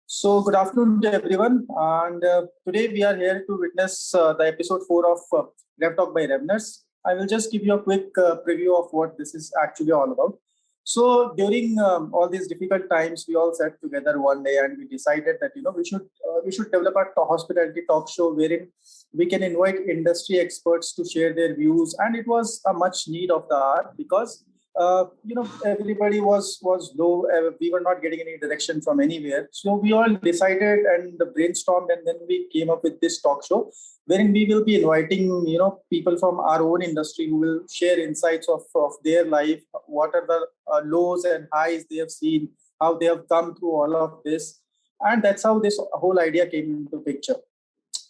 So, good afternoon to everyone. And today we are here to witness the episode 4 of Rev Talk by Revners. I will just give you a quick preview of what this is actually all about. So, during all these difficult times, we all sat together one day and we decided that we should develop a hospitality talk show wherein we can invite industry experts to share their views. And it was a much need of the hour because everybody was low. We were not getting any direction from anywhere, so we all decided and brainstormed, and then we came up with this talk show wherein we will be inviting people from our own industry who will share insights of their life, what are the lows and highs they have seen, how they have come through all of this. And that's how this whole idea came into picture.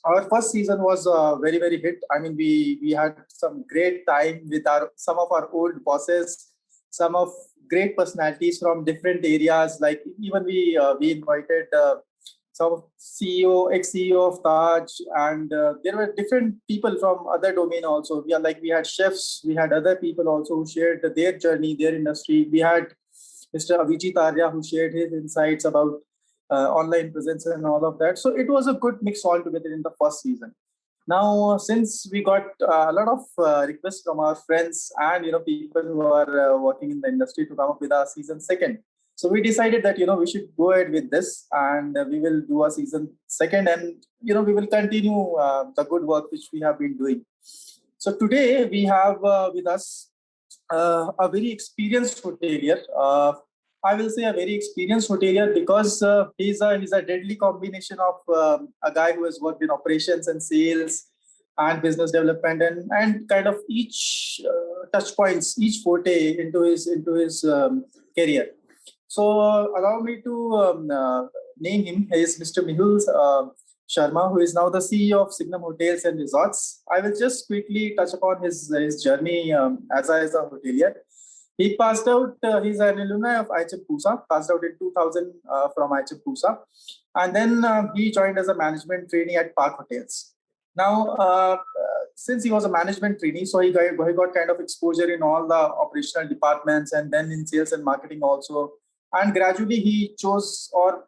Our first season was very hit. I mean, we had some great time with our some of our old bosses, some of great personalities from different areas. Like even we invited some CEO, ex-CEO of Taj, and there were different people from other domain also. We had chefs, we had other people also who shared their journey, their industry. We had Mr. Avijit Arya who shared his insights about online presence and all of that. So it was a good mix altogether in the first season. Now, since we got a lot of requests from our friends and people who are working in the industry to come up with a season second, so we decided that we should go ahead with this, and we will do a season second, and we will continue the good work which we have been doing. So today we have with us a very experienced hotelier. I will say a very experienced hotelier because he's a deadly combination of a guy who has worked in operations and sales and business development, and kind of each touch points, each forte into his career. So allow me to name him. He is Mr. Mehul Sharma, who is now the CEO of Signum Hotels and Resorts. I will just quickly touch upon his journey as a hotelier. He passed out, he's an alumni of IHM Pusa, passed out in 2000 from IHM Pusa. And then he joined as a management trainee at Park Hotels. Now, since he was a management trainee, so he got kind of exposure in all the operational departments and then in sales and marketing also. And gradually he chose, or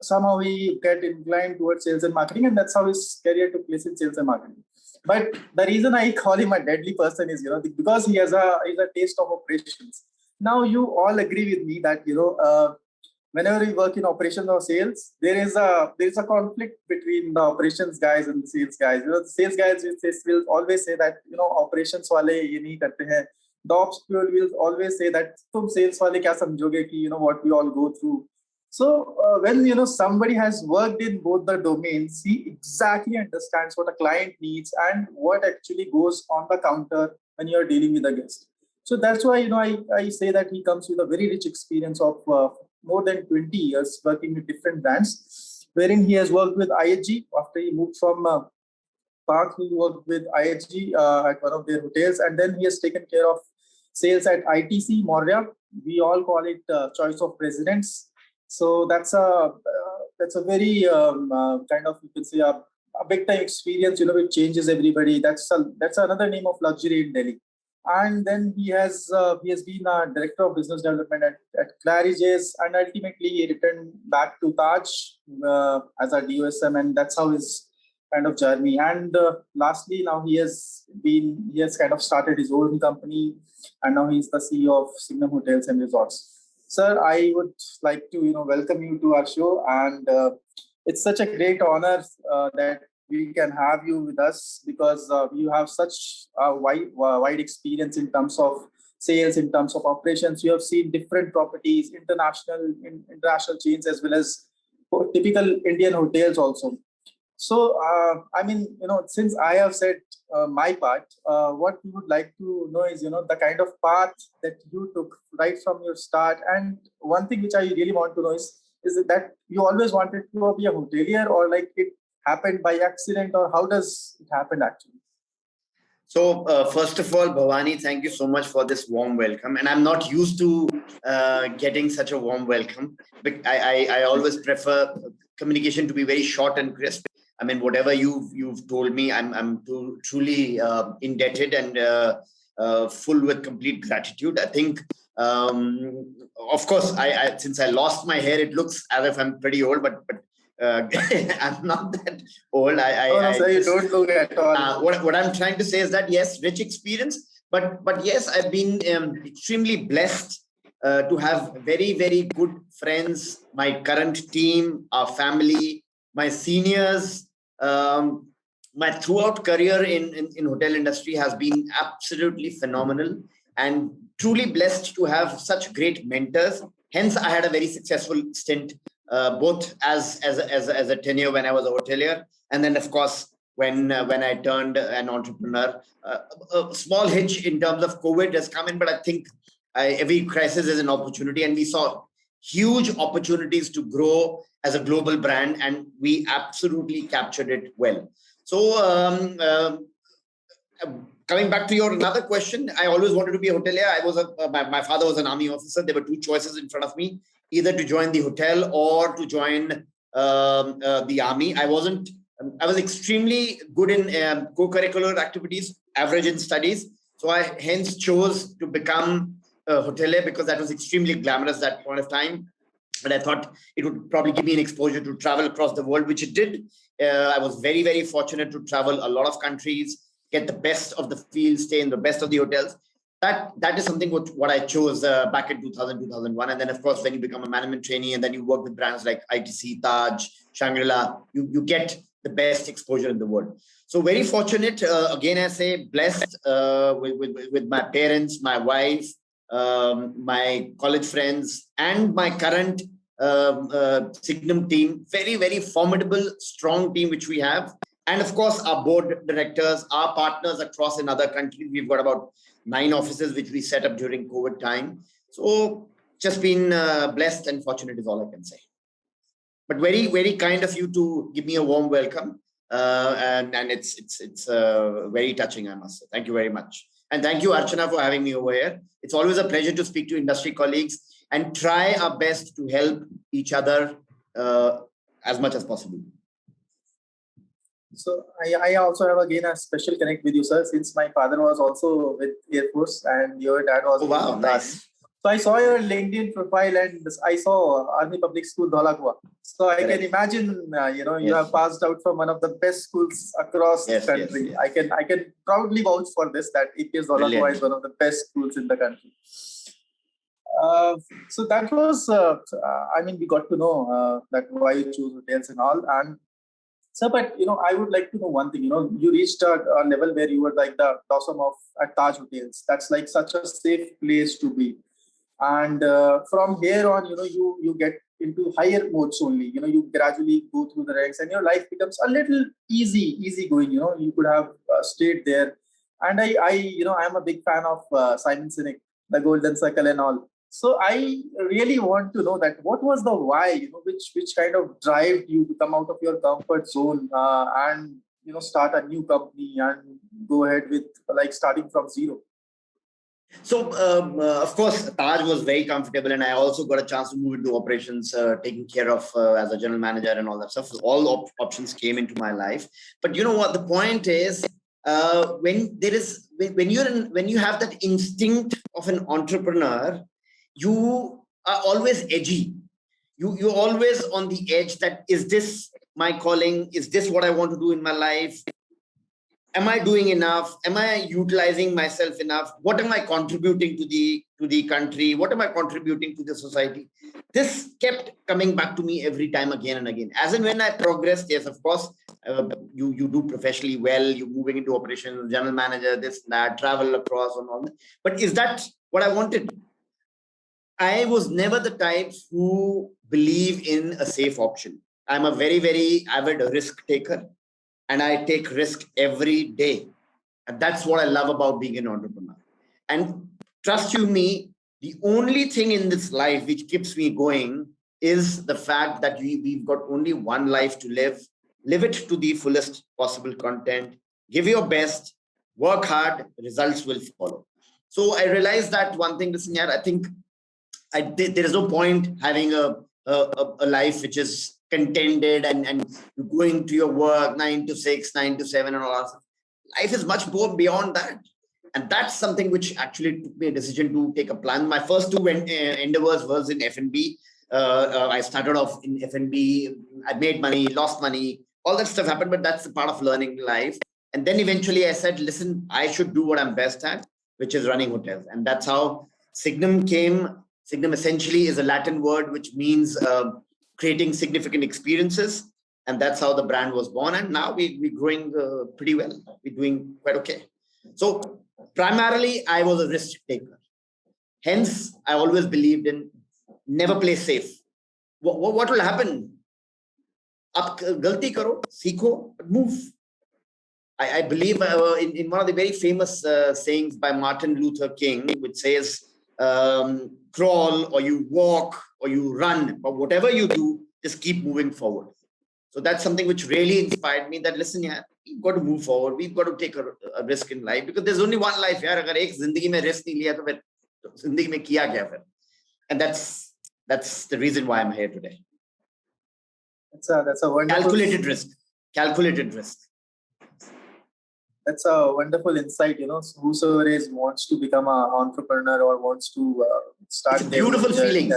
somehow he get inclined towards sales and marketing, and that's how his career took place in sales and marketing. But the reason I call him a deadly person is, because he has a taste of operations. Now you all agree with me that whenever we work in operations or sales, there is a conflict between the operations guys and the sales guys. The sales guys will always say that operations wale ye nahi karte hain. The ops people will always say that tum sales wale kya samjhoge ki what we all go through. So when somebody has worked in both the domains, he exactly understands what a client needs and what actually goes on the counter when you are dealing with a guest. So that's why I say that he comes with a very rich experience of more than 20 years working with different brands, wherein he has worked with IHG after he moved from Park. He worked with IHG at one of their hotels, and then he has taken care of sales at ITC Maurya. We all call it Choice of Presidents. So that's a very kind of, you can say, a big time experience, which changes everybody. That's another name of luxury in Delhi. And then he has been a director of business development at Claridge's, and ultimately he returned back to Taj as a DOSM, and that's how his kind of journey. And lastly, now he has kind of started his own company, and now he's the CEO of Signum Hotels and Resorts. Sir, I would like to welcome you to our show, and it's such a great honor that we can have you with us, because you have such a wide experience in terms of sales, in terms of operations. You have seen different properties, international chains, as well as typical Indian hotels also. So, since I have said my part, what we would like to know is, the kind of path that you took right from your start. And one thing which I really want to know is that you always wanted to be a hotelier, or like it happened by accident, or how does it happen actually? So, first of all, Bhavani, thank you so much for this warm welcome. And I'm not used to getting such a warm welcome. But I always prefer communication to be very short and crisp. I mean, whatever you've told me, I'm truly indebted and full with complete gratitude. I think, of course, I since I lost my hair, it looks as if I'm pretty old. But I'm not that old. No, sir, you don't look at all. What I'm trying to say is that yes, rich experience, but yes, I've been extremely blessed to have very good friends, my current team, our family, my seniors. My throughout career in hotel industry has been absolutely phenomenal, and truly blessed to have such great mentors. Hence, I had a very successful stint, both as a tenure when I was a hotelier, and then of course when I turned an entrepreneur. A small hitch in terms of COVID has come in, but I think every crisis is an opportunity, and we saw huge opportunities to grow as a global brand, and we absolutely captured it well. So, coming back to your another question, I always wanted to be a hotelier. My father was an army officer. There were two choices in front of me: either to join the hotel or to join the army. I was extremely good in co-curricular activities, average in studies. So I hence chose to become a hotelier because that was extremely glamorous at that point of time. And I thought it would probably give me an exposure to travel across the world, which it did. I was very fortunate to travel a lot of countries, get the best of the field, stay in the best of the hotels. That is something what I chose back in 2000, 2001. And then, of course, when you become a management trainee and then you work with brands like ITC, Taj, Shangri-La, you get the best exposure in the world. So very fortunate. Again, I say blessed with my parents, my wife, my college friends, and my current Signum team. Very formidable, strong team which we have. And of course, our board directors, our partners across in other countries. We've got about 9 offices which we set up during COVID time. So just been blessed and fortunate is all I can say. But very kind of you to give me a warm welcome. And it's very touching, I must say. Thank you very much. And thank you, Archana, for having me over here. It's always a pleasure to speak to industry colleagues and try our best to help each other as much as possible. So I also have again a special connect with you, sir, since my father was also with Air Force and your dad was. Oh, wow, nice. So I saw your LinkedIn profile and I saw Army Public School, Dholakua. So I can imagine, you have passed out from one of the best schools across the country. Yes. I can proudly vouch for this, that APS Dholakua is one of the best schools in the country. So that was, we got to know that why you choose hotels and all. And so, but, I would like to know one thing, you reached a level where you were like the Dawson of at Taj Hotels. That's like such a safe place to be. And from here on, you get into higher modes only. You gradually go through the ranks and your life becomes a little easy going. You could have stayed there. And I'm a big fan of Simon Sinek, the Golden Circle and all. So I really want to know that what was the why, which kind of drive you to come out of your comfort zone and start a new company and go ahead with like starting from zero. So, of course, Taj was very comfortable, and I also got a chance to move into operations, taking care of as a general manager and all that stuff. So all options came into my life. But you know what? The point is, when you have that instinct of an entrepreneur, you are always edgy. You're always on the edge. That is this my calling? Is this what I want to do in my life? Am I doing enough? Am I utilizing myself enough? What am I contributing to the country? What am I contributing to the society? This kept coming back to me every time, again and again. As and when I progressed, yes, of course, you do professionally well. You're moving into operations, general manager, this, that, travel across and all that. But is that what I wanted? I was never the type who believe in a safe option. I'm a very avid risk taker. And I take risk every day. And that's what I love about being an entrepreneur. And trust you me, the only thing in this life which keeps me going is the fact that we've got only one life to live. Live it to the fullest possible content. Give your best. Work hard. Results will follow. So I realized that one thing, listen here, I think there is no point having a life which is contented and you're going to your work 9 to 6, 9 to 7 and all that. Life is much more beyond that. And that's something which actually took me a decision to take a plan. My first two endeavors was in F&B. I started off in F&B. I made money, lost money, all that stuff happened, but that's the part of learning life. And then eventually I said, listen, I should do what I'm best at, which is running hotels. And that's how Signum came. Signum essentially is a Latin word, which means creating significant experiences. And that's how the brand was born. And now we're growing pretty well. We're doing quite okay. So primarily, I was a risk taker. Hence, I always believed in never play safe. What will happen? Up galti karo, seekho, move. I believe in one of the very famous sayings by Martin Luther King, which says, crawl or you walk or you run, but whatever you do, just keep moving forward. So that's something which really inspired me that, listen, yeah, we've got to move forward. We've got to take a risk in life because there's only one life. Yaar, agar ek zindagi mein risk nahi liya, to phir zindagi mein kiya kya phir? And that's the reason why I'm here today. That's a wonderful calculated risk. Calculated risk. That's a wonderful insight. So whosoever wants to become an entrepreneur or wants to start. It's a beautiful feeling.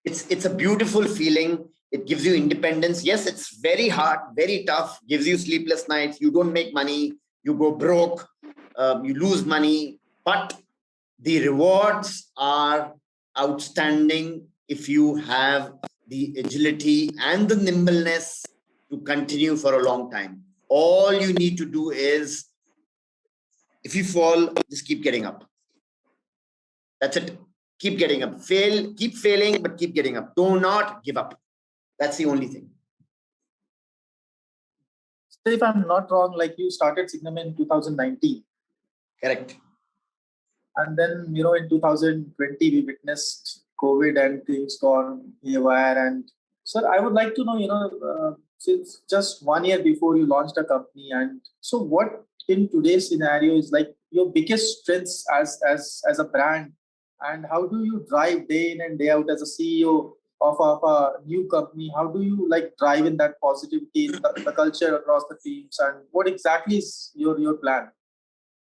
It's a beautiful feeling. It gives you independence. Yes, it's very hard, very tough, gives you sleepless nights. You don't make money, you go broke, you lose money, but the rewards are outstanding if you have the agility and the nimbleness to continue for a long time. All you need to do is, if you fall, just keep getting up. That's it. Keep getting up. Keep failing, but keep getting up. Do not give up. That's the only thing. So if I'm not wrong, like you started Signum in 2019. Correct. And then, in 2020, we witnessed COVID and things gone haywire. And sir, I would like to know, since just 1 year before you launched a company, and so what in today's scenario is like your biggest strengths as a brand, and how do you drive day in and day out as a CEO of a new company? How do you drive in that positivity, the culture across the teams, and what exactly is your plan?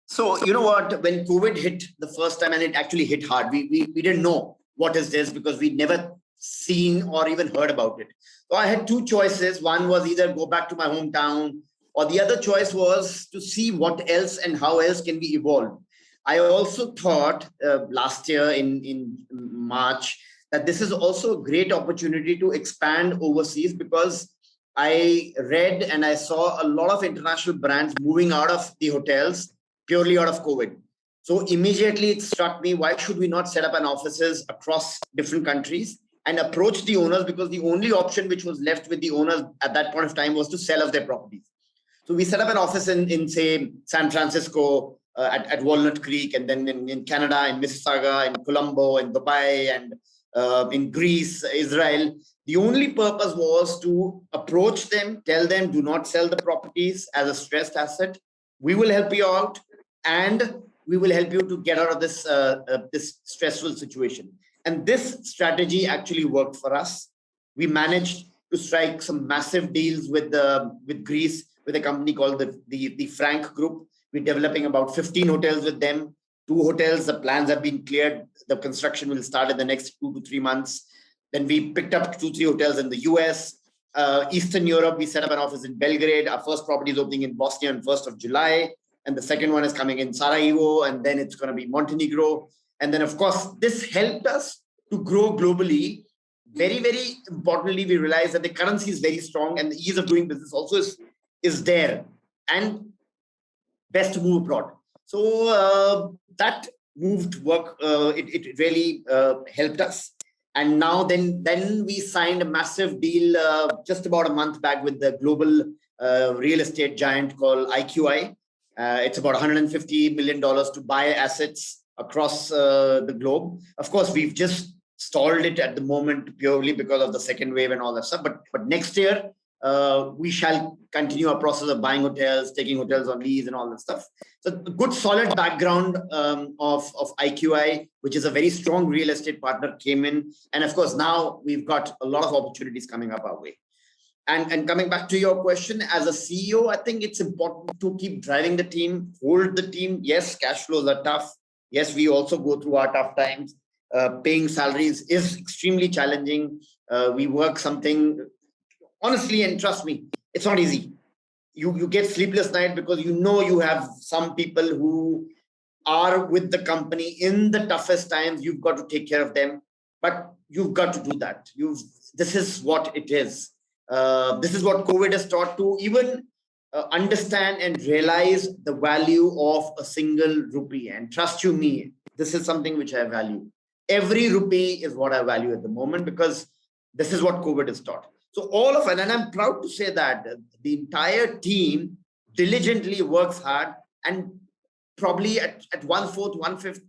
So, you know what, when COVID hit the first time, and it actually hit hard, we didn't know what is this because we'd never seen or even heard about it. So I had two choices. One was either go back to my hometown, or the other choice was to see what else and how else can we evolve. I also thought last year in March that this is also a great opportunity to expand overseas, because I read and I saw a lot of international brands moving out of the hotels purely out of COVID. So immediately it struck me, why should we not set up an offices across different countries and approach the owners? Because the only option which was left with the owners at that point of time was to sell off their properties. So we set up an office in say, San Francisco, at Walnut Creek, and then in Canada, in Mississauga, in Colombo, in Dubai, and in Greece, Israel. The only purpose was to approach them, tell them, do not sell the properties as a stressed asset. We will help you out, and we will help you to get out of this, this stressful situation. And this strategy actually worked for us. We managed to strike some massive deals with Greece, with a company called the Frank Group. We're developing about 15 hotels with them. 2 hotels, the plans have been cleared. The construction will start in the next 2 to 3 months. Then we picked up 2-3 hotels in the US. Eastern Europe, we set up an office in Belgrade. Our first property is opening in Bosnia on 1st of July. And the second one is coming in Sarajevo. And then it's going to be Montenegro. And then, of course, this helped us to grow globally. Very, very importantly, we realized that the currency is very strong and the ease of doing business also is there. And best to move abroad. So that moved work, it really helped us. And now then we signed a massive deal just about a month back with the global real estate giant called IQI. It's about $150 million to buy assets across the globe. Of course, we've just stalled it at the moment purely because of the second wave and all that stuff. But next year, we shall continue our process of buying hotels, taking hotels on lease and all that stuff. So a good solid background of IQI, which is a very strong real estate partner, came in. And of course, now we've got a lot of opportunities coming up our way. And coming back to your question, as a CEO, I think it's important to keep driving the team, hold the team. Yes, cash flows are tough. Yes, we also go through our tough times. paying salaries is extremely challenging. We work something, honestly, and trust me, it's not easy. You get sleepless night because you have some people who are with the company in the toughest times. You've got to take care of them, but you've got to do that. This is what it is. This is what COVID has taught to even understand and realize the value of a single rupee. And trust you me, this is something which I value. Every rupee is what I value at the moment, because this is what COVID has taught. So all of it, and I'm proud to say that the entire team diligently works hard, and probably at 1/4, 1/5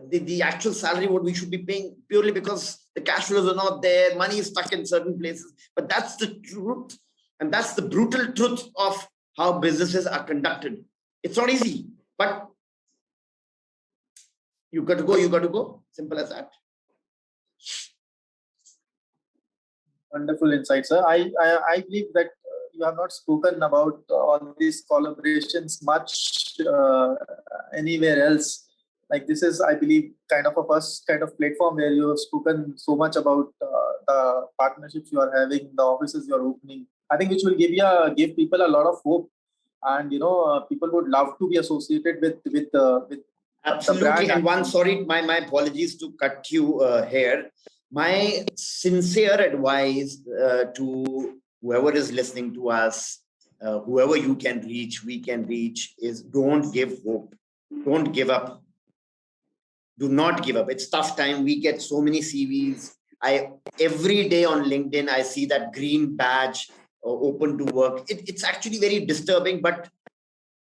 the actual salary what we should be paying, purely because the cash flows are not there, money is stuck in certain places. But that's the truth, and that's the brutal truth of how businesses are conducted. It's not easy, but you got to go. Simple as that. Wonderful insight, sir. I believe that you have not spoken about all these collaborations much anywhere else. Like, this is, I believe, kind of a first kind of platform where you have spoken so much about the partnerships you are having, the offices you are opening. I think which will give people a lot of hope, and people would love to be associated with Absolutely. And one, sorry, my apologies to cut you here. My sincere advice to whoever is listening to us, whoever you can reach, we can reach, is don't give hope. Don't give up. Do not give up. It's tough time. We get so many CVs. Every day on LinkedIn, I see that green badge open to work. It's actually very disturbing. But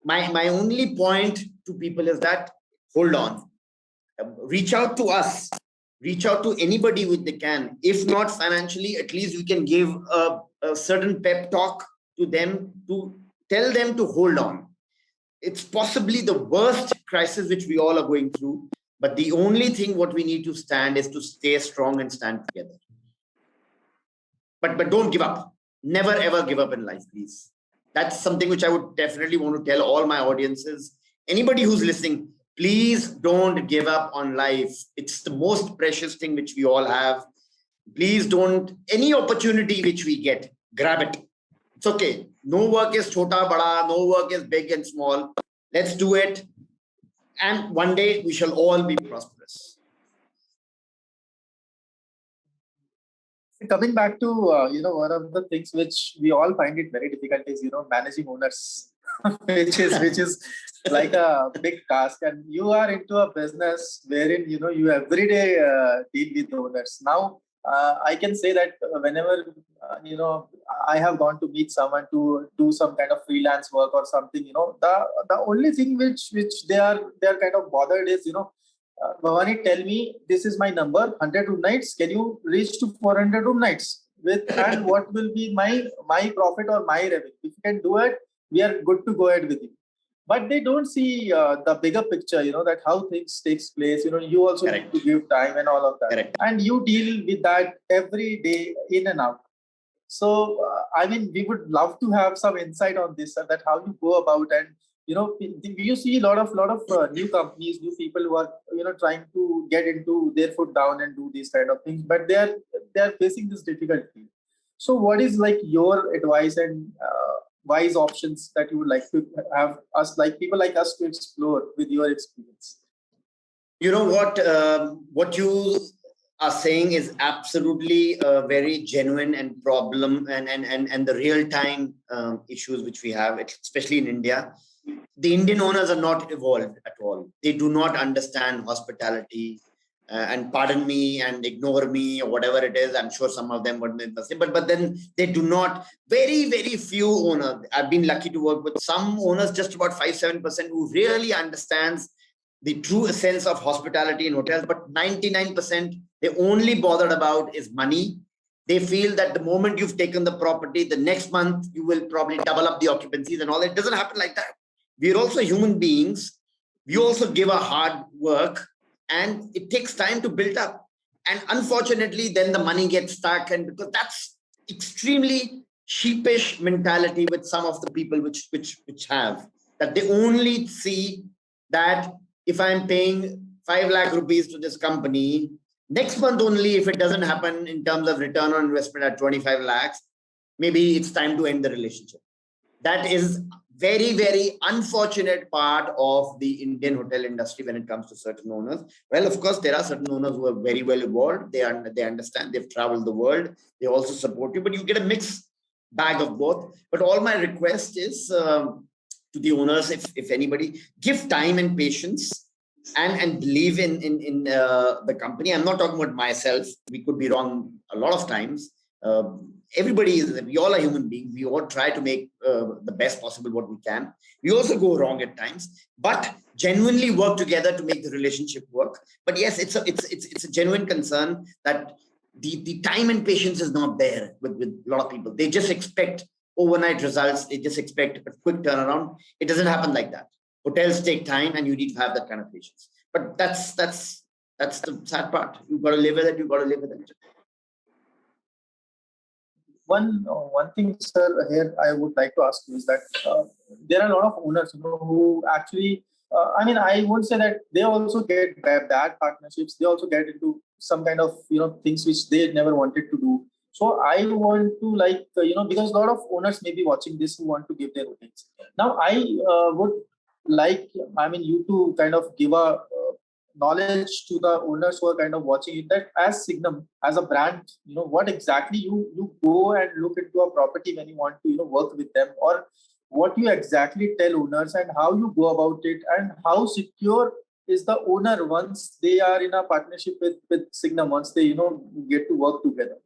my only point to people is that, hold on. Reach out to us. Reach out to anybody which they can. If not financially, at least we can give a certain pep talk to them, to tell them to hold on. It's possibly the worst crisis which we all are going through. But the only thing what we need to stand is to stay strong and stand together. But don't give up. Never ever give up in life, please. That's something which I would definitely want to tell all my audiences. Anybody who's listening, please don't give up on life. It's the most precious thing which we all have. Please don't, any opportunity which we get, grab it. It's okay. No work is chota bada, no work is big and small. Let's do it. And one day we shall all be prosperous. Coming back to one of the things which we all find it very difficult is managing owners, which is like a big task. And you are into a business wherein you every day deal with owners. Now I can say that whenever I have gone to meet someone to do some kind of freelance work or something, the only thing which they are kind of bothered is Bhavani, tell me, this is my number, 100 room nights. Can you reach to 400 room nights with, and what will be my profit or my revenue? If you can do it, we are good to go ahead with you. But they don't see the bigger picture, that how things takes place. You also Correct. need to give time and all of that. Correct. And you deal with that every day, in and out. So, I mean, we would love to have some insight on this, that how you go about. And you see a lot of new companies, new people who are trying to get into their foot down and do these kind of things, but they are facing this difficulty. So what is like your advice and wise options that you would like to have us, like people like us, to explore with your experience? You know what you are saying is absolutely very genuine and problem and the real time issues which we have, especially in India. The Indian owners are not evolved at all. They do not understand hospitality. And pardon me and ignore me or whatever it is. I'm sure some of them would make the same, but then they do not. Very, very few owners. I've been lucky to work with some owners, just about 5-7%, who really understands the true essence of hospitality in hotels. But 99%, they only bothered about is money. They feel that the moment you've taken the property, the next month you will probably double up the occupancies and all. It doesn't happen like that. We're also human beings. We also give our hard work, and it takes time to build up. And unfortunately, then the money gets stuck. And because that's extremely sheepish mentality with some of the people which have, that they only see that if I'm paying 5 lakh rupees to this company, Next month only, if it doesn't happen in terms of return on investment at 25 lakhs, maybe it's time to end the relationship. That is very, very unfortunate part of the Indian hotel industry when it comes to certain owners. Well, of course, there are certain owners who are very well evolved. They understand. They've traveled the world. They also support you, but you get a mixed bag of both. But all my request is to the owners, if anybody, give time and patience and believe in the company. I'm not talking about myself. We could be wrong a lot of times. We all are human beings. We all try to make the best possible what we can. We also go wrong at times, but genuinely work together to make the relationship work. But yes, it's a genuine concern that the time and patience is not there with a lot of people. They just expect overnight results. They just expect a quick turnaround. It doesn't happen like that. Hotels take time, and you need to have that kind of patience. But that's the sad part. You've got to live with it. You've got to live with it. One thing, sir, here I would like to ask you is that there are a lot of owners, who actually, I won't say that they also get bad partnerships. They also get into some kind of, things which they never wanted to do. So I want to because a lot of owners may be watching this who want to give their opinions. Now, I would like, you to kind of give a knowledge to the owners who are kind of watching it, that as Signum, as a brand, what exactly you go and look into a property when you want to, work with them, or what you exactly tell owners and how you go about it, and how secure is the owner once they are in a partnership with Signum, once they, get to work together.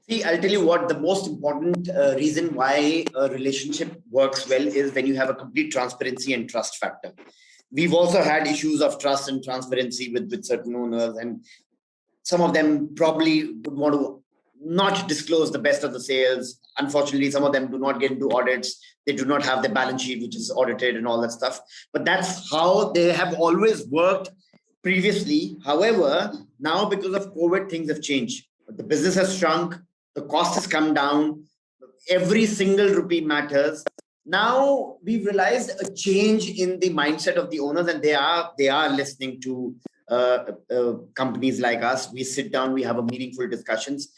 See, I'll tell you what, the most important reason why a relationship works well is when you have a complete transparency and trust factor. We've also had issues of trust and transparency with certain owners, and some of them probably would want to not disclose the best of the sales. Unfortunately, some of them do not get into audits. They do not have the balance sheet, which is audited and all that stuff. But that's how they have always worked previously. However, now because of COVID, things have changed. The business has shrunk. The cost has come down. Every single rupee matters. Now we've realized a change in the mindset of the owners, and they are listening to companies like us. We sit down, we have a meaningful discussions.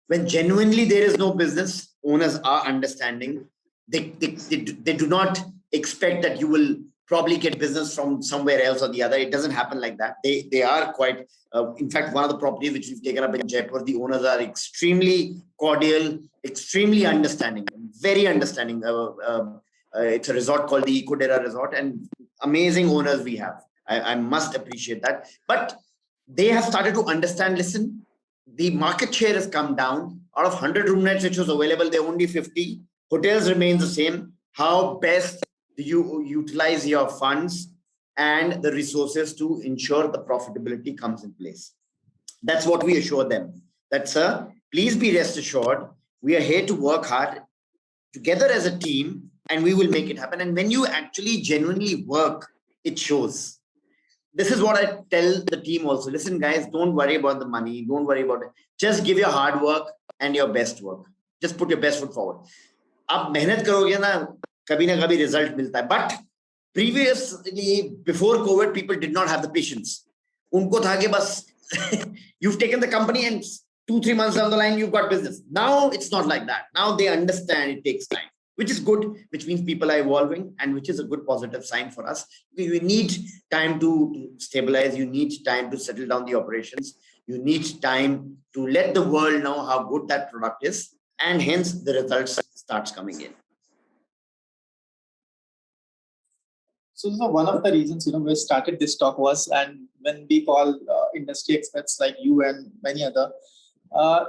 When genuinely there is no business, owners are understanding. They do not expect that you will probably get business from somewhere else or the other. It doesn't happen like that. They are quite, in fact, one of the properties which we've taken up in Jaipur, the owners are extremely cordial, extremely understanding, very understanding. It's a resort called the Ecodera Resort, and amazing owners we have. I must appreciate that. But they have started to understand, listen, the market share has come down. Out of 100 room nights which was available, there are only 50. Hotels remain the same. How best do you utilize your funds and the resources to ensure the profitability comes in place? That's what we assure them. That, sir, please be rest assured, we are here to work hard together as a team, and we will make it happen. And when you actually genuinely work, it shows. This is what I tell the team also. Listen, guys, don't worry about the money. Don't worry about it. Just give your hard work and your best work. Just put your best foot forward. आप मेहनत करोगे ना, कभी ना कभी result मिलता है. But previously, before COVID, people did not have the patience. उनको था कि बस you've taken the company and 2-3 months down the line, you've got business. Now it's not like that. Now they understand it takes time, which is good, which means people are evolving, and which is a good positive sign for us. You need time to stabilize. You need time to settle down the operations. You need time to let the world know how good that product is, and hence the results starts coming in. So one of the reasons, we started this talk was, and when we call industry experts like you and many other,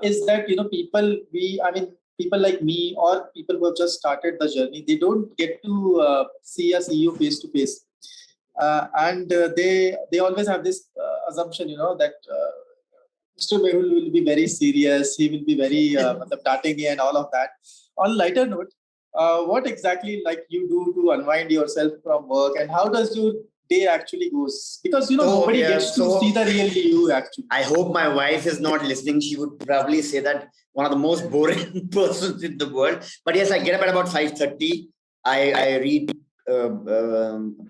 is that, people like me or people who have just started the journey, they don't get to see a CEO face to face. And they always have this assumption, that Mr. Mehul will be very serious. He will be very dating and all of that. On a lighter note, what exactly you do to unwind yourself from work, and how does your day actually goes? Because nobody gets to see the real you actually. I hope my wife is not listening. She would probably say that one of the most boring persons in the world. But yes, I get up at about 5:30. I read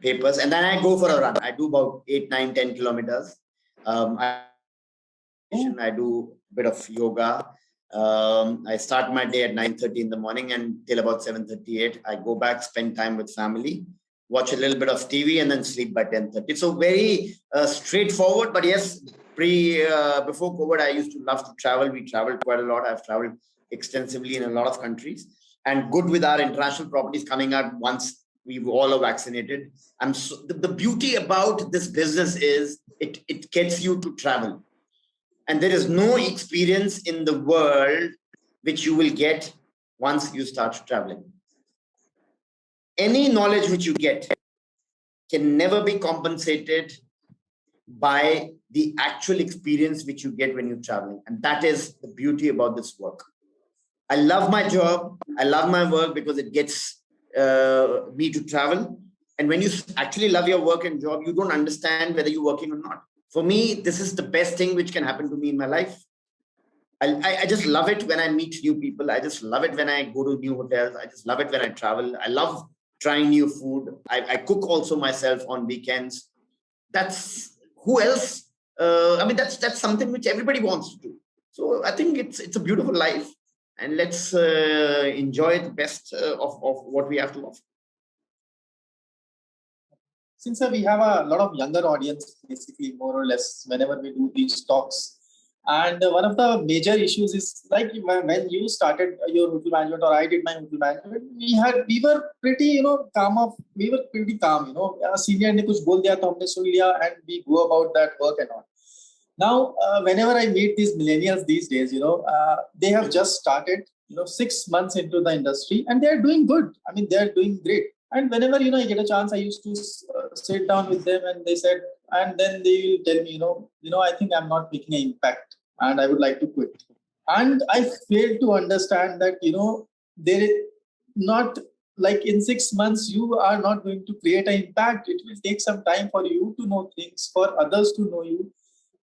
papers, and then I go for a run. I do about 8, 9, 10 kilometers. I do a bit of yoga. I start my day at 9:30 in the morning and till about 7:38. I go back, spend time with family, watch a little bit of TV, and then sleep by 10:30. So very straightforward. But yes, before COVID, I used to love to travel. We traveled quite a lot. I've traveled extensively in a lot of countries, and good with our international properties coming out once we all are vaccinated. The beauty about this business is it gets you to travel. And there is no experience in the world which you will get once you start traveling. Any knowledge which you get can never be compensated by the actual experience which you get when you're traveling. And that is the beauty about this work. I love my job. I love my work because it gets me to travel. And when you actually love your work and job, you don't understand whether you're working or not. For me, this is the best thing which can happen to me in my life. I just love it when I meet new people. I just love it when I go to new hotels. I just love it when I travel. I love trying new food. I cook also myself on weekends. That's who else? That's something which everybody wants to do. So I think it's a beautiful life, and let's enjoy the best of what we have to offer. Since we have a lot of younger audience, basically more or less, whenever we do these talks, and one of the major issues is like when you started your hotel management or I did my hotel management, we were pretty we were pretty calm. Senior ने कुछ बोल दिया तो हमने सुन लिया and we go about that work and all. Now, whenever I meet these millennials these days, they have just started, 6 months into the industry and they are doing good. I mean, they are doing great. And whenever, I get a chance, I used to sit down with them and they said, and then they will tell me, I think I'm not making an impact and I would like to quit. And I failed to understand that, there is not like in 6 months, you are not going to create an impact. It will take some time for you to know things, for others to know you.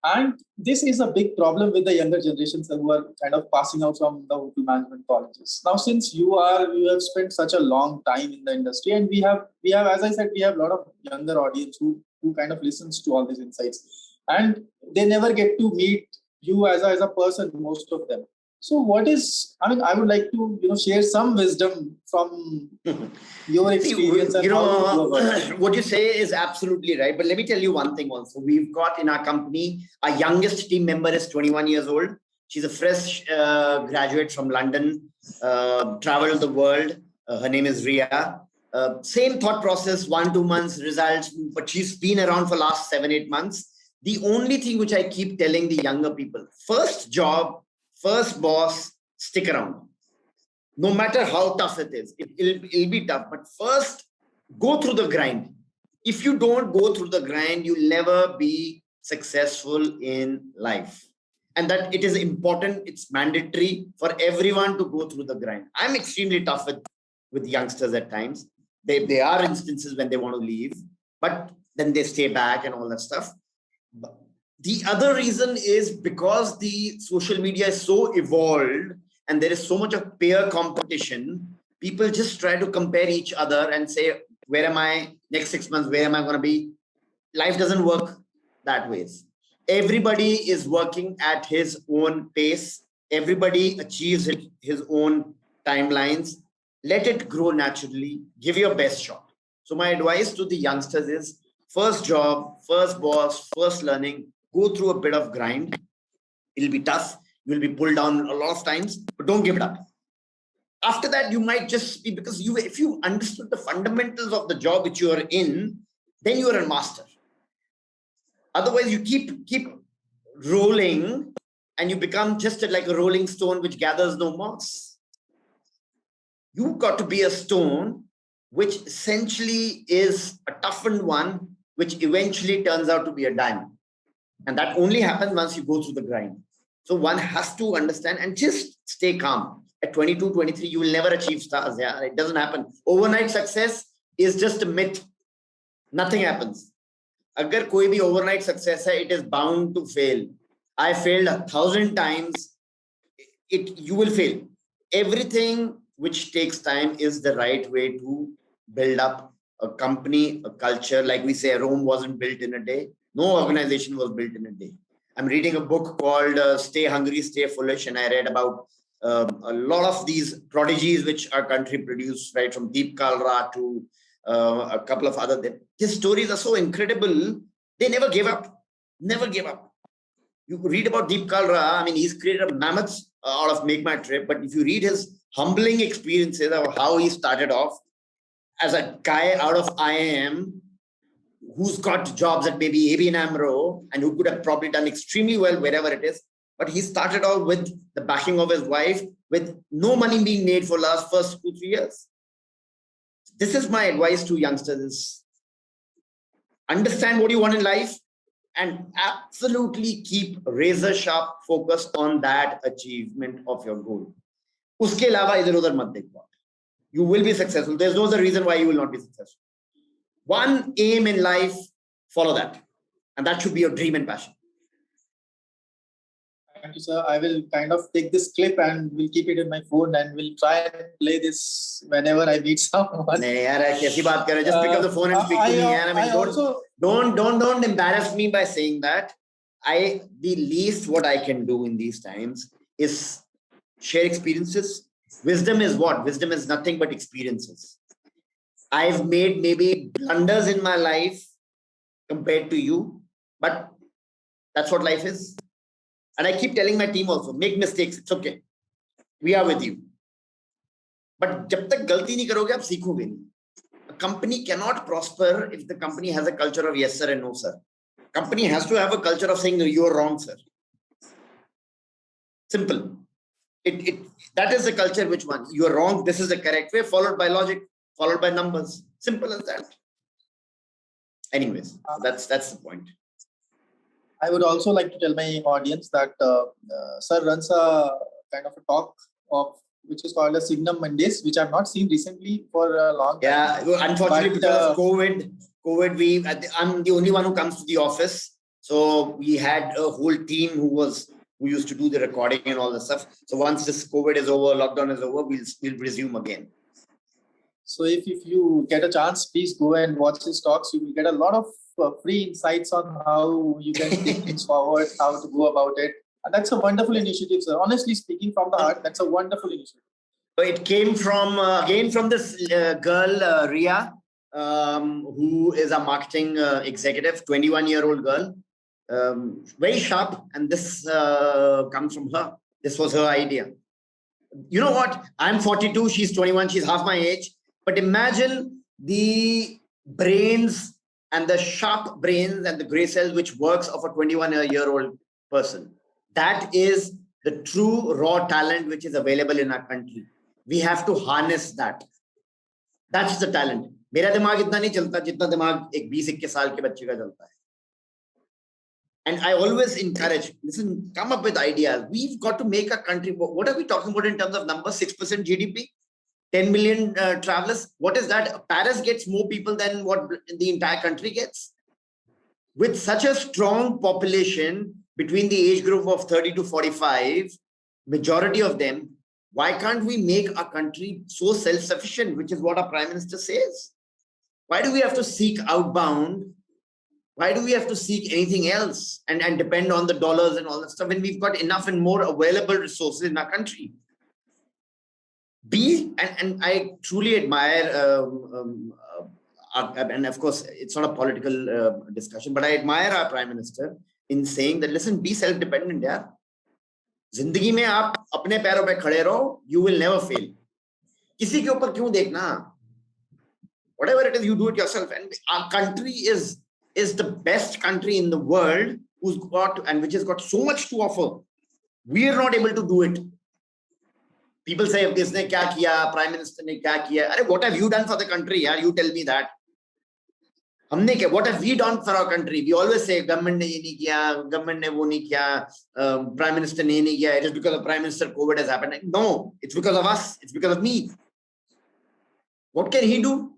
And this is a big problem with the younger generations who are kind of passing out from the hotel management colleges. Now, since you have spent such a long time in the industry, and we have, as I said, we have a lot of younger audience who kind of listens to all these insights, and they never get to meet you as a person, most of them. So I would like to, share some wisdom from your experience. What you say is absolutely right. But let me tell you one thing also. We've got in our company, our youngest team member is 21 years old. She's a fresh graduate from London, traveled the world. Her name is Ria. Same thought process, 1-2 months results, but she's been around for last 7-8 months. The only thing which I keep telling the younger people, first job, first boss, stick around. No matter how tough it is, it'll be tough. But first, go through the grind. If you don't go through the grind, you'll never be successful in life. And that it is important, it's mandatory for everyone to go through the grind. I'm extremely tough with youngsters at times. There are instances when they want to leave, but then they stay back and all that stuff. But the other reason is because the social media is so evolved and there is so much of peer competition, people just try to compare each other and say, where am I next 6 months? Where am I going to be? Life doesn't work that way. Everybody is working at his own pace. Everybody achieves his own timelines. Let it grow naturally. Give your best shot. So my advice to the youngsters is first job, first boss, first learning, go through a bit of grind. It'll be tough. You'll be pulled down a lot of times, but don't give it up. After that, you might just be, because if you understood the fundamentals of the job which you are in, then you are a master. Otherwise, you keep rolling and you become just like a rolling stone which gathers no moss. You've got to be a stone which essentially is a toughened one, which eventually turns out to be a diamond. And that only happens once you go through the grind. So one has to understand and just stay calm. At 22, 23, you will never achieve stars. Yeah, it doesn't happen. Overnight success is just a myth. Nothing happens. Agar koi bhi overnight success hai, it is bound to fail. I failed 1,000 times. You will fail. Everything which takes time is the right way to build up a company, a culture. Like we say, Rome wasn't built in a day. No organization was built in a day. I'm reading a book called Stay Hungry, Stay Foolish. And I read about a lot of these prodigies which our country produced, right? From Deep Kalra to a couple of other. His stories are so incredible. They never gave up. Never gave up. You read about Deep Kalra. I mean, he's created a mammoth out of Make My Trip. But if you read his humbling experiences of how he started off as a guy out of IIM, who's got jobs at maybe ABN AMRO and who could have probably done extremely well wherever it is. But he started out with the backing of his wife, with no money being made for first 2-3 years. This is my advice to youngsters. Understand what you want in life and absolutely keep razor sharp focus on that achievement of your goal. Uske alawa idhar udhar mat dekho. You will be successful. There's no other reason why you will not be successful. One aim in life, follow that. And that should be your dream and passion. Thank you, sir. I will kind of take this clip and will keep it in my phone and will try and play this whenever I meet someone. Just pick up the phone and speak to me. I mean, don't embarrass me by saying that. The least what I can do in these times is share experiences. Wisdom is what? Wisdom is nothing but experiences. I've made maybe blunders in my life compared to you, but that's what life is. And I keep telling my team also, make mistakes. It's okay. We are with you. But jab tak galti nahi karoge, aap seekhoge nahi. A company cannot prosper if the company has a culture of yes, sir and no, sir. Company has to have a culture of saying, you're wrong, sir. Simple. That is the culture which one. You're wrong. This is the correct way, followed by logic, followed by numbers. Simple as that. Anyways, that's the point. I would also like to tell my audience that sir runs a kind of a talk of which is called a Signum Mondays, which I've not seen recently for a long time. Yeah, unfortunately, because of COVID, I'm the only one who comes to the office. So we had a whole team who used to do the recording and all the stuff. So once this COVID is over, lockdown is over, we'll resume again. So if you get a chance, please go and watch his talks. You will get a lot of free insights on how you can take things forward, how to go about it. And that's a wonderful initiative, sir. Honestly speaking, from the heart, that's a wonderful initiative. So it came from, from this girl, Ria, who is a marketing executive, 21-year-old girl, very sharp. And this comes from her. This was her idea. You know what? I'm 42, she's 21, she's half my age. But imagine the brains and the sharp brains and the gray cells which works of a 21-year-old person. That is the true raw talent which is available in our country. We have to harness that. That's the talent. मेरा दिमाग इतना नहीं चलता जितना दिमाग एक 20-21 साल के बच्चे का चलता है. And I always encourage, listen, come up with ideas. We've got to make a country. What are we talking about in terms of numbers? 6% GDP, 10 million travelers. What is that? Paris gets more people than what the entire country gets. With such a strong population between the age group of 30 to 45, majority of them, why can't we make our country so self-sufficient, which is what our Prime Minister says? Why do we have to seek outbound? Why do we have to seek anything else and depend on the dollars and all that stuff when we've got enough and more available resources in our country? And I truly admire, and of course, it's not a political discussion, but I admire our Prime Minister in saying that, listen, be self-dependent, yaar. जिंदगी में आप अपने पैरों पे खड़े रहो, you will never fail. किसी के ऊपर क्यों देखना? Whatever it is, you do it yourself. And our country is the best country in the world who's got and which has got so much to offer. We are not able to do it. People say, "Kisne kya kiya? Prime Minister ne kya kiya?" Arey, what have you done for the country? Yaar, you tell me that. हमने क्या? What have we done for our country? We always say, government ने ये नहीं किया, government ने वो नहीं किया, Prime Minister ने ये नहीं किया. It is because of Prime Minister COVID has happened. No, it's because of us. It's because of me. What can he do?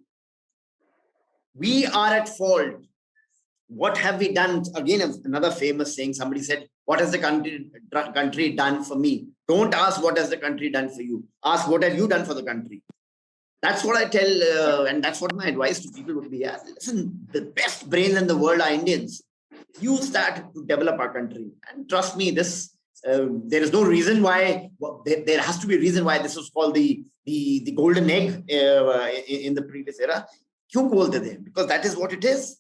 We are at fault. What have we done? Again, another famous saying, somebody said, what has the country done for me? Don't ask what has the country done for you. Ask what have you done for the country? That's what I tell, and that's what my advice to people would be. Yeah, listen, the best brains in the world are Indians. use that to develop our country. And trust me, this there is no reason why. There has to be a reason why this was called the golden egg in the previous era. Kyun bolte the? Because that is what it is.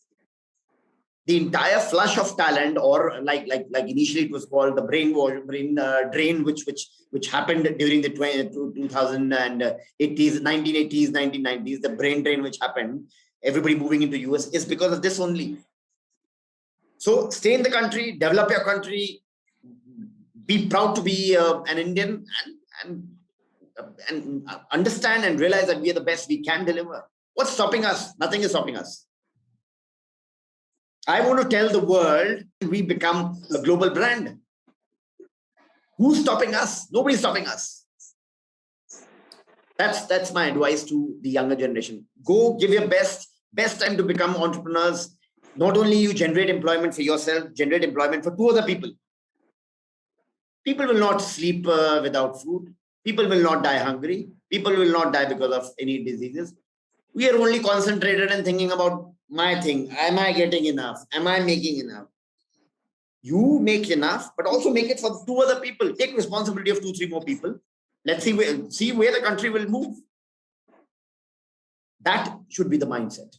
The entire flush of talent, or like initially it was called the brain drain, which happened during the 2080s, 1980s, 1990s. The brain drain which happened, everybody moving into US, is because of this only. So stay in the country, develop your country, be proud to be an Indian, and understand and realize that we are the best we can deliver. What's stopping us? Nothing is stopping us. I want to tell the world we become a global brand. Who's stopping us? Nobody's stopping us. That's my advice to the younger generation. Go give your best time to become entrepreneurs. Not only you generate employment for yourself, generate employment for two other people. People will not sleep without food. People will not die hungry. People will not die because of any diseases. We are only concentrated and thinking about my thing. Am I getting enough? Am I making enough? You make enough, but also make it for two other people. Take responsibility of 2-3 more people. Let's see where the country will move. That should be the mindset.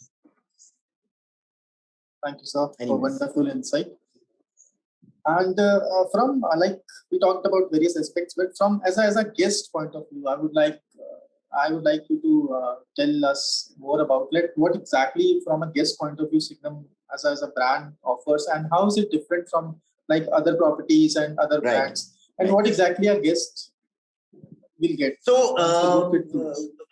Thank you, sir, for wonderful insight. And from like we talked about various aspects, but from as a guest point of view, I would like you to tell us more about what exactly from a guest point of view Signum as a brand offers, and how is it different from like other properties and other brands, and what exactly a guest will get. So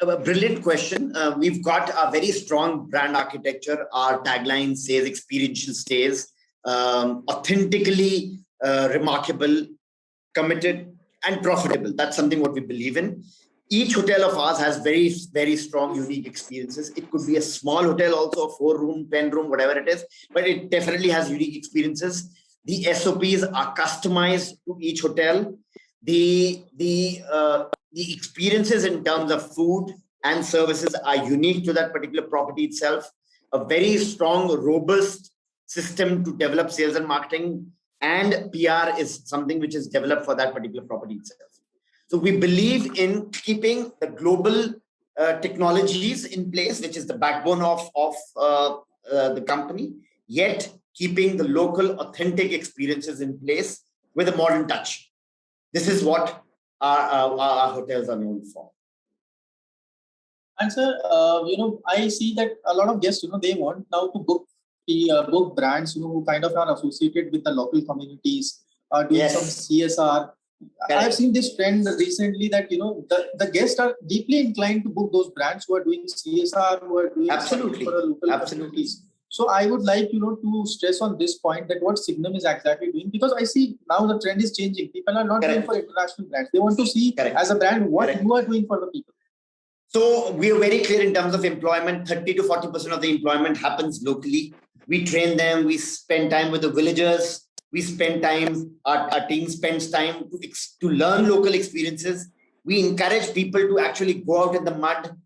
a brilliant question. We've got a very strong brand architecture. Our tagline says experiential stays, authentically remarkable, committed, and profitable. That's something what we believe in. Each hotel of ours has very, very strong, unique experiences. It could be a small hotel, also a 4-room, 10-room, whatever it is, but it definitely has unique experiences. The SOPs are customized to each hotel. The experiences in terms of food and services are unique to that particular property itself. A very strong, robust system to develop sales and marketing, and PR is something which is developed for that particular property itself. So we believe in keeping the global technologies in place, which is the backbone of the company, yet keeping the local authentic experiences in place with a modern touch. This is what our hotels are known for. And sir, I see that a lot of guests, they want now to book brands, who kind of are associated with the local communities, doing some CSR. Correct. I've seen this trend recently that, the guests are deeply inclined to book those brands who are doing CSR, who are doing something for the local communities. So I would like, to stress on this point that what Signum is exactly doing, because I see now the trend is changing. People are not going for international brands. They want to see as a brand what you are doing for the people. So we are very clear in terms of employment. 30 to 40% of the employment happens locally. We train them. We spend time with the villagers. We spend time, our team spends time to learn local experiences. We encourage people to actually go out in the mud,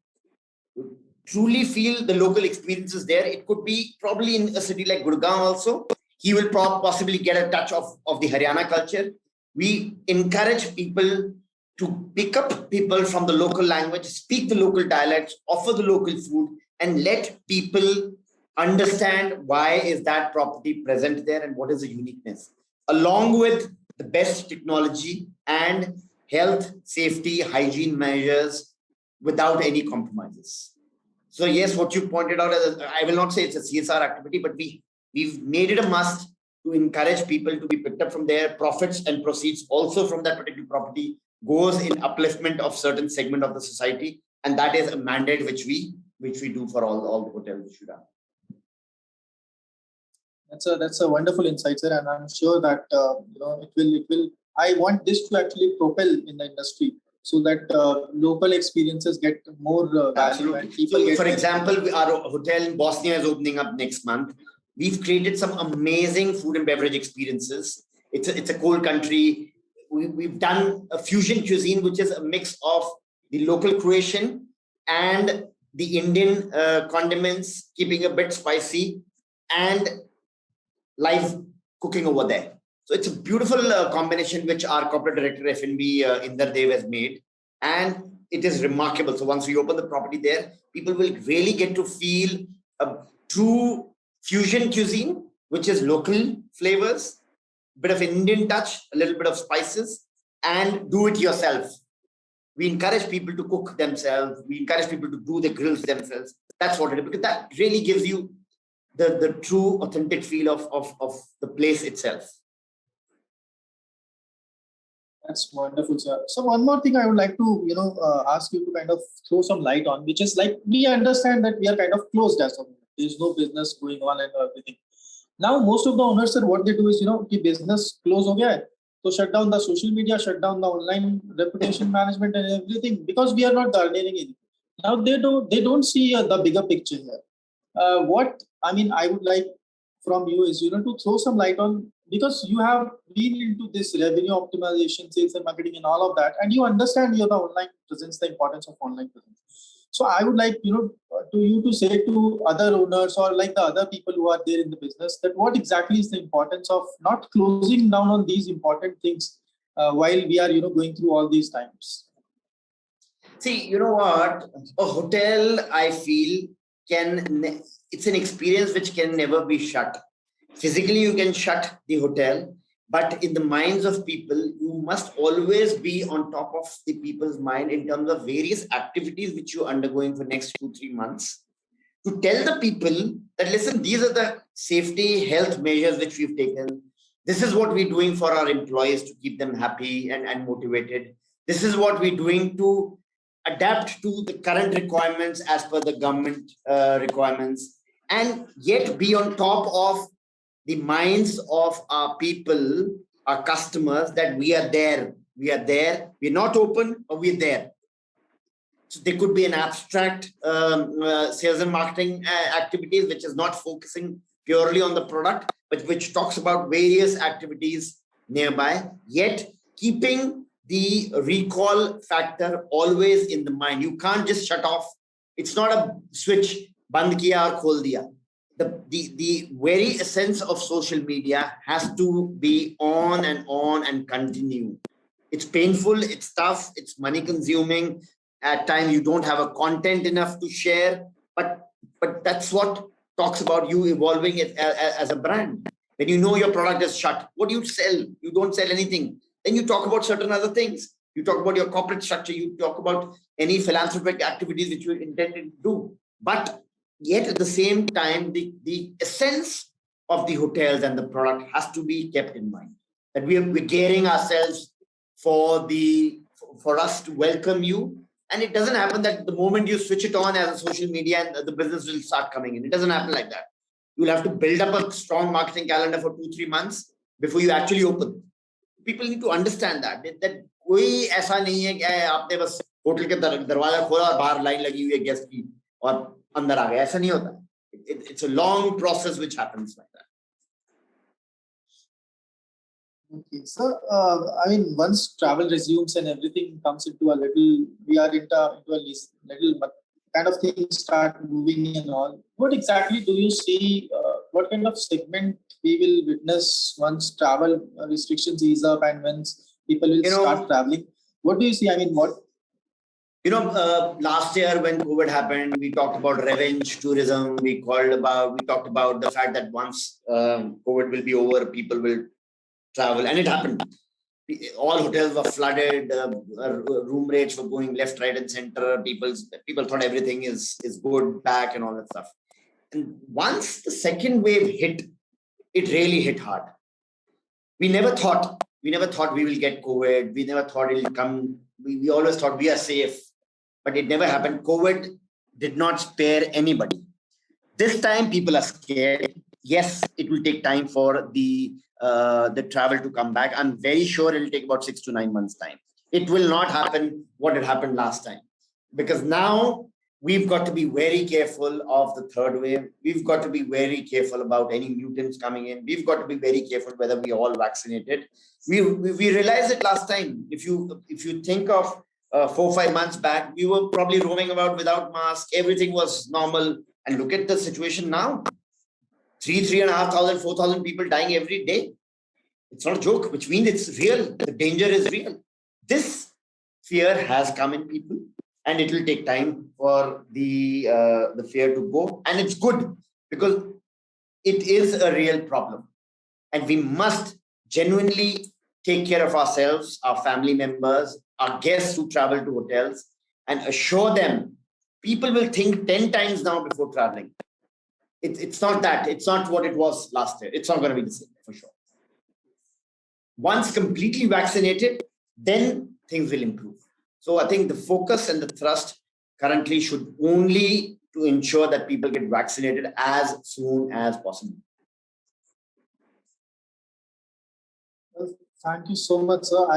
truly feel the local experiences there. It could be probably in a city like Gurgaon also. He will possibly get a touch of the Haryana culture. We encourage people to pick up people from the local language, speak the local dialects, offer the local food, and let people understand why is that property present there and what is the uniqueness, along with the best technology and health, safety, hygiene measures without any compromises. So yes, what you pointed out, I will not say it's a CSR activity, but we've made it a must to encourage people to be picked up from their profits and proceeds also from that particular property goes in upliftment of certain segment of the society. And that is a mandate which we do for all the hotels which we run. That's a wonderful insight, sir, and I'm sure that it will. I want this to actually propel in the industry so that local experiences get more value and people. So, for example, our hotel in Bosnia is opening up next month. We've created some amazing food and beverage experiences. It's a cold country. We've done a fusion cuisine, which is a mix of the local Croatian and the Indian condiments, keeping a bit spicy, and live cooking over there. So it's a beautiful combination which our corporate director F&B Inder Dev has made, and it is remarkable. So once we open the property there, people will really get to feel a true fusion cuisine, which is local flavors, bit of Indian touch, a little bit of spices, and do it yourself. We encourage people to cook themselves. We encourage people to do the grills themselves. That's what it is, because that really gives you the true authentic feel of the place itself. That's wonderful, sir. So one more thing I would like to, ask you to kind of throw some light on, which is like we understand that we are kind of closed as of now. There's no business going on and everything. Now most of the owners, sir, what they do is कि business close हो गया है, so shut down the social media, shut down the online reputation management and everything, because we are not garnering anything. Now they don't see the bigger picture here. What I mean, I would like from you is to throw some light on, because you have been into this revenue optimization, sales and marketing and all of that, and you understand the online presence, the importance of online presence. So I would like to say to other owners or like the other people who are there in the business, that what exactly is the importance of not closing down on these important things while we are going through all these times. See, you know what? A hotel, I feel, it's an experience which can never be shut. Physically, you can shut the hotel, but in the minds of people, you must always be on top of the people's mind in terms of various activities which you're undergoing for next 2-3 months, to tell the people that, listen, these are the safety health measures which we've taken. This is what we're doing for our employees to keep them happy and motivated. This is what we're doing to adapt to the current requirements as per the government requirements, and yet be on top of the minds of our people, our customers, that we are there. We're not open, but we're there. So there could be an abstract sales and marketing activities, which is not focusing purely on the product, but which talks about various activities nearby, yet keeping the recall factor always in the mind. You can't just shut off. It's not a switch, band kiya aur khol diya. The very essence of social media has to be on and continue. It's painful, it's tough, it's money consuming. At times you don't have a content enough to share, but that's what talks about you evolving it as a brand. When you know your product is shut, what do you sell? You don't sell anything. Then you talk about certain other things. You talk about your corporate structure. You talk about any philanthropic activities which you intended to do. But yet at the same time, the essence of the hotels and the product has to be kept in mind. That we're gearing ourselves for us to welcome you. And it doesn't happen that the moment you switch it on as a social media and the business will start coming in. It doesn't happen like that. You'll have to build up a strong marketing calendar for 2-3 months before you actually open. People need to understand that कोई ऐसा नहीं है कि आपने बस hotel के दरवाजा खोला और बाहर लाइन लगी हुई है गेस्ट की और अंदर आ गया. ऐसा नहीं होता. It's a long process which happens like that. Okay, so I mean, once travel resumes and everything comes into we are into a little kind of things start moving and all. What exactly do you see? What kind of segment we will witness once travel restrictions ease up and once people will start traveling? What do you see? I mean, what? Last year when COVID happened, we talked about revenge tourism. We talked about the fact that once COVID will be over, people will travel, and it happened. All hotels were flooded. Room rates were going left, right, and center. People thought everything is good, back, and all that stuff. And once the second wave hit, it really hit hard. We never thought we will get COVID. We never thought it'll come. We always thought we are safe, but it never happened. COVID did not spare anybody. This time, people are scared. Yes, it will take time for the travel to come back. I'm very sure it'll take about 6 to 9 months time. It will not happen what had happened last time, because now we've got to be very careful of the third wave. We've got to be very careful about any mutants coming in. We've got to be very careful whether we all vaccinated. We realized it last time. If you think of 4-5 months back, we were probably roaming about without masks. Everything was normal. And look at the situation now. 3,500, 4,000 people dying every day. It's not a joke, which means it's real. The danger is real. This fear has come in people, and it will take time for the fear to go. And it's good because it is a real problem, and we must genuinely take care of ourselves, our family members, our guests who travel to hotels, and assure them people will think 10 times now before traveling. It's not that. It's not what it was last year. It's not going to be the same for sure. Once completely vaccinated, then things will improve. So I think the focus and the thrust currently should only to ensure that people get vaccinated as soon as possible. Thank you so much, sir.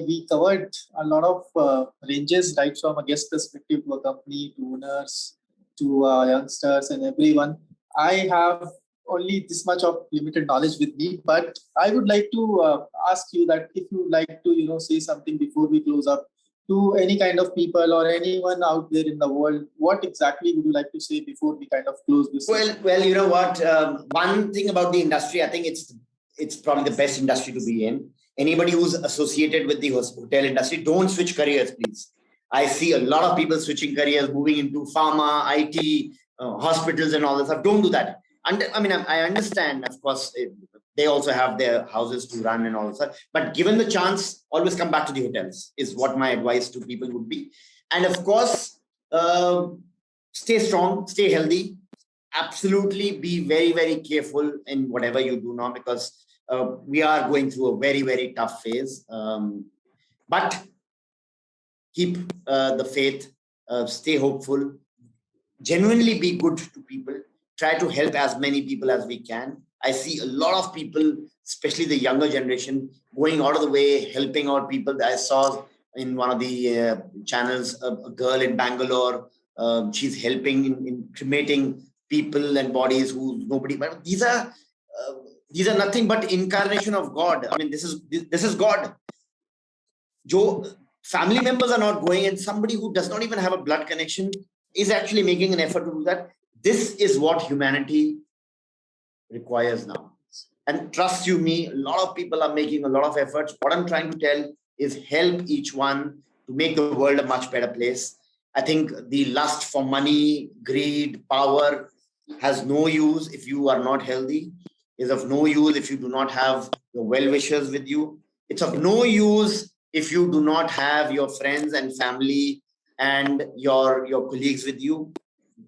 We covered a lot of ranges, right from a guest perspective to a company, to owners, to youngsters and everyone. I have only this much of limited knowledge with me, but I would like to ask you that if you would like to, say something before we close up to any kind of people or anyone out there in the world, what exactly would you like to say before we kind of close this? Well, you know what? One thing about the industry, I think it's probably the best industry to be in. Anybody who's associated with the hotel industry, don't switch careers, please. I see a lot of people switching careers, moving into pharma, IT, hospitals and all this stuff. Don't do that. I understand, of course, they also have their houses to run and all this stuff. But given the chance, always come back to the hotels is what my advice to people would be. And of course, stay strong, stay healthy. Absolutely be very, very careful in whatever you do now, because we are going through a very, very tough phase. But keep the faith, stay hopeful, genuinely be good to people, try to help as many people as we can. I see a lot of people, especially the younger generation, going out of the way, helping out people. I saw in one of the channels, a girl in Bangalore, she's helping in cremating people and bodies who nobody, but these are nothing but incarnation of God. I mean, this is God. Joe, family members are not going, and somebody who does not even have a blood connection is actually making an effort to do that. This is what humanity requires now. And trust you me, a lot of people are making a lot of efforts. What I'm trying to tell is help each one to make the world a much better place. I think the lust for money, greed, power has no use if you are not healthy, is of no use if you do not have your well-wishers with you. It's of no use if you do not have your friends and family and your colleagues with you.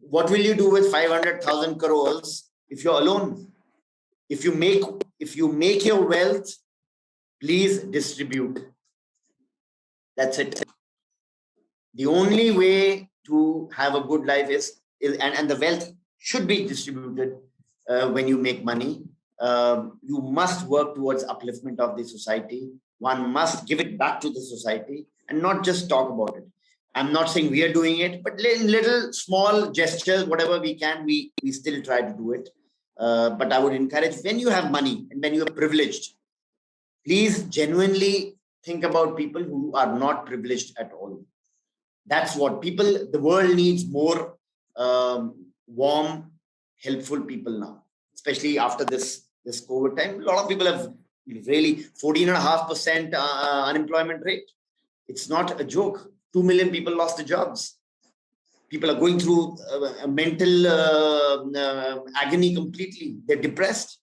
What will you do with 500,000 crores if you're alone? If you make your wealth, please distribute. That's it. The only way to have a good life is and the wealth should be distributed when you make money. You must work towards upliftment of the society. One must give it back to the society and not just talk about it. I'm not saying we are doing it, but in little small gestures, whatever we can, we still try to do it. But I would encourage, when you have money and when you are privileged, please genuinely think about people who are not privileged at all. That's what the world needs more warm, helpful people now, especially after this COVID time. A lot of people have really 14.5% unemployment rate. It's not a joke. 2 million people lost their jobs. People are going through a mental agony completely. They're depressed.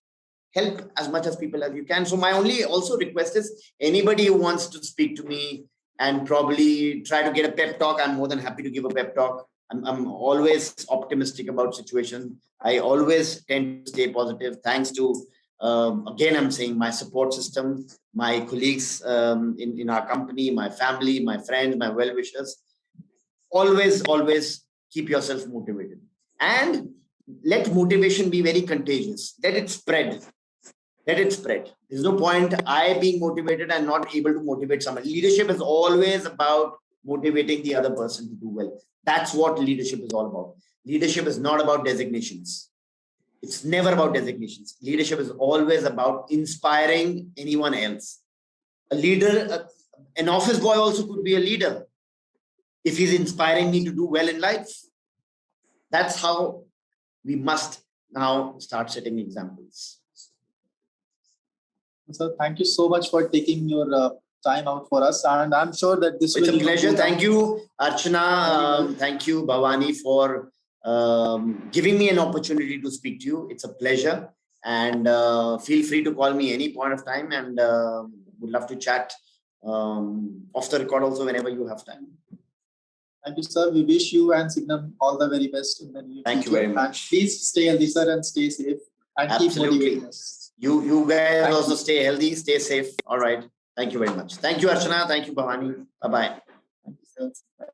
Help as much as people as you can. So my only also request is, anybody who wants to speak to me and probably try to get a pep talk, I'm more than happy to give a pep talk. I'm always optimistic about situations. I always tend to stay positive. Thanks to, again, I'm saying my support system, my colleagues in our company, my family, my friends, my well-wishers. Always keep yourself motivated. And let motivation be very contagious. Let it spread. There's no point I being motivated and not able to motivate someone. Leadership is always about motivating the other person to do well. That's what leadership is all about. Leadership is not about designations. It's never about designations. Leadership is always about inspiring anyone else. A leader, an office boy also could be a leader if he's inspiring me to do well in life. That's how we must now start setting examples. So thank you so much for taking your time out for us, and I'm sure that this It's will a pleasure. go down Thank you, Archana. very well. Thank you, Bhavani, for giving me an opportunity to speak to you. It's a pleasure. And feel free to call me any point of time, and would love to chat off the record also whenever you have time. Thank you, sir. We wish you and Signum all the very best in the near Thank you future. very much. And please stay healthy, sir, and stay safe and keep Absolutely. motivating us. You guys Thank also you. stay healthy, stay safe. All right. Thank you very much. Thank you, Archana. Thank you, Bhavani. Bye-bye. Thank you, sir. Bye.